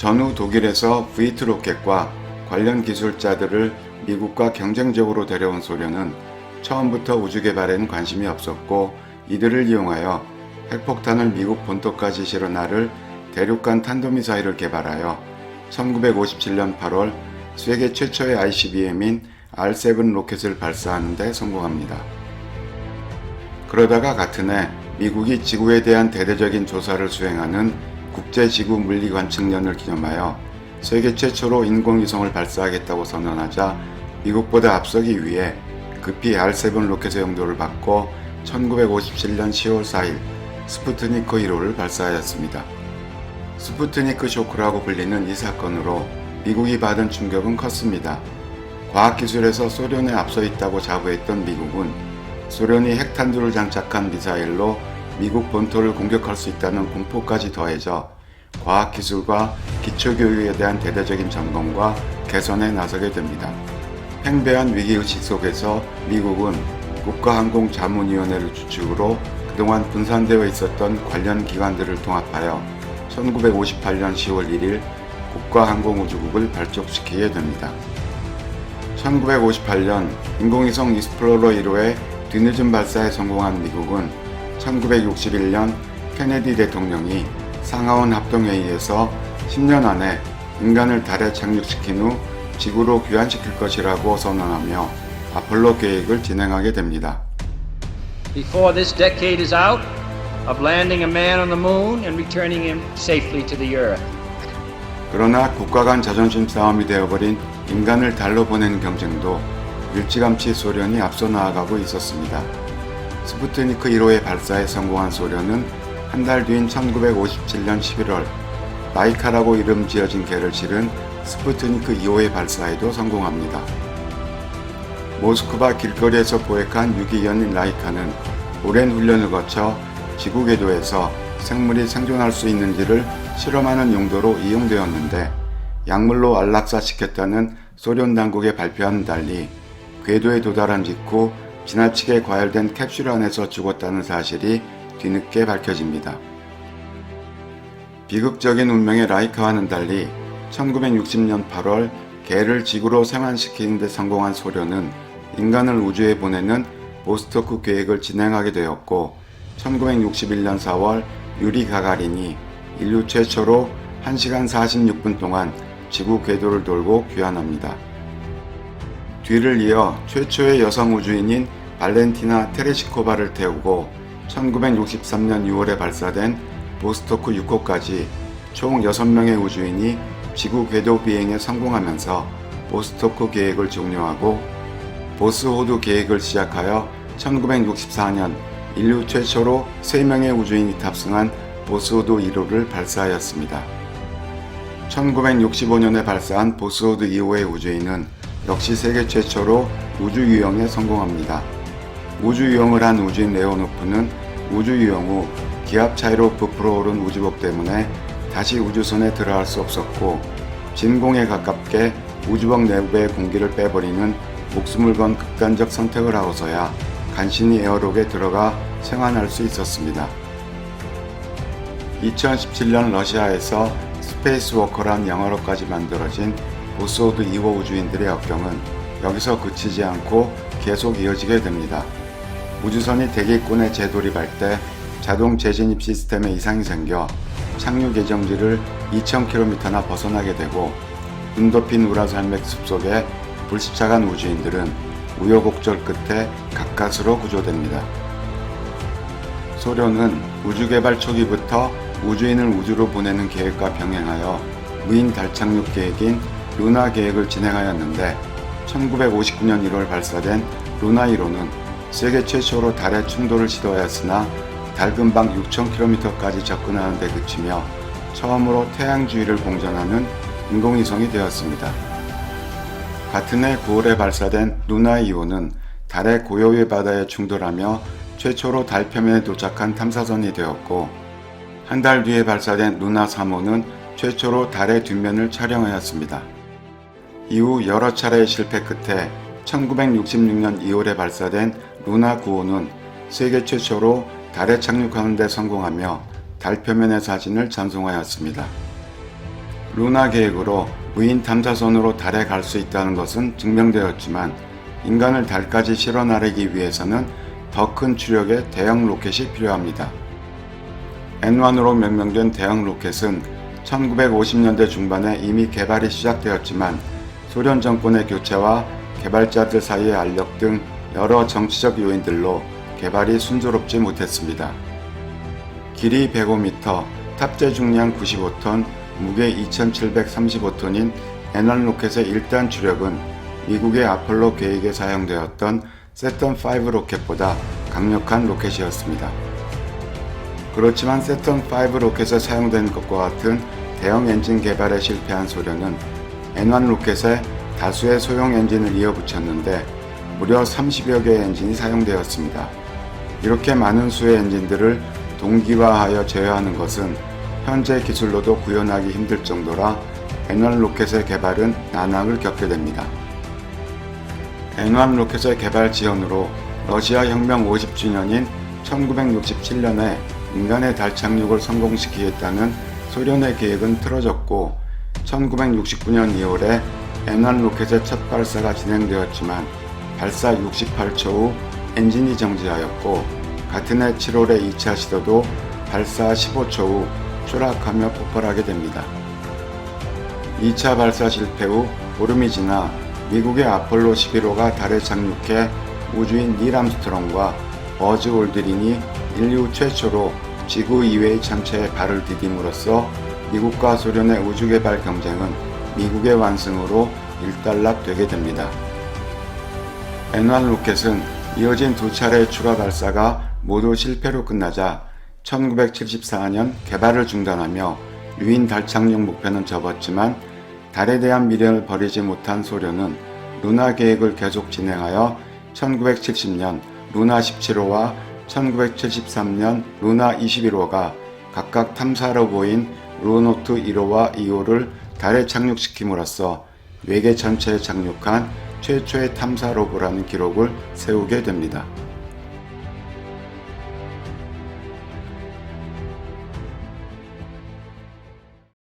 전후 독일에서 V2 로켓과 관련 기술자들을 미국과 경쟁적으로 데려온 소련은 처음부터 우주 개발에는 관심이 없었고 이들을 이용하여 핵폭탄을 미국 본토까지 실어 나를 대륙간 탄도미사일을 개발하여 1957년 8월 세계 최초의 ICBM인 R7 로켓을 발사하는 데 성공합니다. 그러다가 같은 해 미국이 지구에 대한 대대적인 조사를 수행하는 국제지구물리관측년을 기념하여 세계 최초로 인공위성을 발사하겠다고 선언하자 미국보다 앞서기 위해 급히 R7 로켓의 용도를 바꿔 1957년 10월 4일 스푸트니크 1호를 발사하였습니다. 스푸트니크 쇼크라고 불리는 이 사건으로 미국이 받은 충격은 컸습니다. 과학기술에서 소련에 앞서 있다고 자부했던 미국은 소련이 핵탄두를 장착한 미사일로 미국 본토를 공격할 수 있다는 공포까지 더해져 과학기술과 기초교육에 대한 대대적인 점검과 개선에 나서게 됩니다. 팽배한 위기의식 속에서 미국은 국가항공자문위원회를 주축으로 그동안 분산되어 있었던 관련 기관들을 통합하여 1958년 10월 1일 국가항공우주국을 발족시키게 됩니다. 1958년 인공위성 익스플로러 1호의 뒤늦은 발사에 성공한 미국은 1961년 케네디 대통령이 상하원 합동회의에서 10년 안에 인간을 달에 착륙시킨 후 지구로 귀환시킬 것이라고 선언하며 아폴로 계획을 진행하게 됩니다. Before this decade is out, of landing a man on the moon and returning him safely to the earth. 그러나 국가 간 자존심 싸움이 되어버린 인간을 달로 보내는 경쟁도 일찌감치 소련이 앞서 나아가고 있었습니다. 스푸트니크 1호의 발사에 성공한 소련은 한 달 뒤인 1957년 11월 라이카라고 이름 지어진 개를 실은 스푸트니크 2호의 발사에도 성공합니다. 모스크바 길거리에서 보획한 유기견인 라이카는 오랜 훈련을 거쳐 지구 궤도에서 생물이 생존할 수 있는지를 실험하는 용도로 이용되었는데 약물로 안락사시켰다는 소련 당국의 발표와는 달리 궤도에 도달한 직후 지나치게 과열된 캡슐 안에서 죽었다는 사실이 뒤늦게 밝혀집니다. 비극적인 운명의 라이카와는 달리 1960년 8월 개를 지구로 생환시키는 데 성공한 소련은 인간을 우주에 보내는 보스토크 계획을 진행하게 되었고 1961년 4월 유리 가가린이 인류 최초로 1시간 46분 동안 지구 궤도를 돌고 귀환합니다. 뒤를 이어 최초의 여성 우주인인 발렌티나 테레시코바를 태우고 1963년 6월에 발사된 보스토크 6호까지 총 6명의 우주인이 지구 궤도 비행에 성공하면서 보스토크 계획을 종료하고 보스호드 계획을 시작하여 1964년 인류 최초로 3명의 우주인이 탑승한 보스호드 1호를 발사하였습니다. 1965년에 발사한 보스호드 2호의 우주인은 역시 세계 최초로 우주유영에 성공합니다. 우주유영을 한 우주인 레오노프는 우주유영 후 기압 차이로 부풀어 오른 우주복 때문에 다시 우주선에 들어갈 수 없었고 진공에 가깝게 우주복 내부의 공기를 빼버리는 목숨을 건 극단적 선택을 하고서야 간신히 에어록에 들어가 생환할 수 있었습니다. 2017년 러시아에서 스페이스워커란 영어로까지 만들어진 보스호드 2호 우주인들의 역경은 여기서 그치지 않고 계속 이어지게 됩니다. 우주선이 대기권에 재돌입할 때 자동 재진입 시스템에 이상이 생겨 착륙 예정지를 2000km나 벗어나게 되고 눈 덮인 우라산맥 숲속에 불시착한 우주인들은 우여곡절 끝에 가까스로 구조됩니다. 소련은 우주개발 초기부터 우주인을 우주로 보내는 계획과 병행하여 무인 달 착륙 계획인 루나 계획을 진행하였는데 1959년 1월 발사된 루나 1호는 세계 최초로 달에 충돌을 시도하였으나 달 근방 6000km까지 접근하는 데 그치며 처음으로 태양 주위를 공전하는 인공위성이 되었습니다. 같은 해 9월에 발사된 루나 2호는 달의 고요의 바다에 충돌하며 최초로 달 표면에 도착한 탐사선이 되었고 한 달 뒤에 발사된 루나 3호는 최초로 달의 뒷면을 촬영하였습니다. 이후 여러 차례의 실패 끝에 1966년 2월에 발사된 루나 9호는 세계 최초로 달에 착륙하는 데 성공하며 달 표면의 사진을 전송하였습니다. 루나 계획으로 무인 탐사선으로 달에 갈 수 있다는 것은 증명되었지만 인간을 달까지 실어나르기 위해서는 더 큰 추력의 대형 로켓이 필요합니다. N1으로 명명된 대형 로켓은 1950년대 중반에 이미 개발이 시작되었지만 소련 정권의 교체와 개발자들 사이의 알력 등 여러 정치적 요인들로 개발이 순조롭지 못했습니다. 길이 105m, 탑재 중량 95톤, 무게 2735톤인 N1 로켓의 1단 추력은 미국의 아폴로 계획에 사용되었던 세턴5 로켓보다 강력한 로켓이었습니다. 그렇지만 세턴5 로켓에 사용된 것과 같은 대형 엔진 개발에 실패한 소련은 N1 로켓에 다수의 소형 엔진을 이어붙였는데 무려 30여 개의 엔진이 사용되었습니다. 이렇게 많은 수의 엔진들을 동기화하여 제어하는 것은 현재 기술로도 구현하기 힘들 정도라 N1 로켓의 개발은 난항을 겪게 됩니다. N1 로켓의 개발 지연으로 러시아 혁명 50주년인 1967년에 인간의 달 착륙을 성공시키겠다는 소련의 계획은 틀어졌고 1969년 2월에 N1 로켓의 첫 발사가 진행되었지만 발사 68초 후 엔진이 정지하였고 같은 해 7월의 2차 시도도 발사 15초 후 추락하며 폭발하게 됩니다. 2차 발사 실패 후 보름이 지나 미국의 아폴로 11호가 달에 착륙해 우주인 닐 암스트롱과 버즈 올드린이 인류 최초로 지구 이외의 천체에 발을 디딤으로써 미국과 소련의 우주개발 경쟁은 미국의 완승으로 일단락되게 됩니다. N1 로켓은 이어진 두 차례의 추가 발사가 모두 실패로 끝나자 1974년 개발을 중단하며 유인 달 착륙 목표는 접었지만 달에 대한 미련을 버리지 못한 소련은 루나 계획을 계속 진행하여 1970년 루나 17호와 1973년 루나 21호가 각각 탐사 로봇인 루노트 1호와 2호를 달에 착륙시킴으로써 외계 천체에 착륙한 최초의 탐사 로봇이라는 기록을 세우게 됩니다.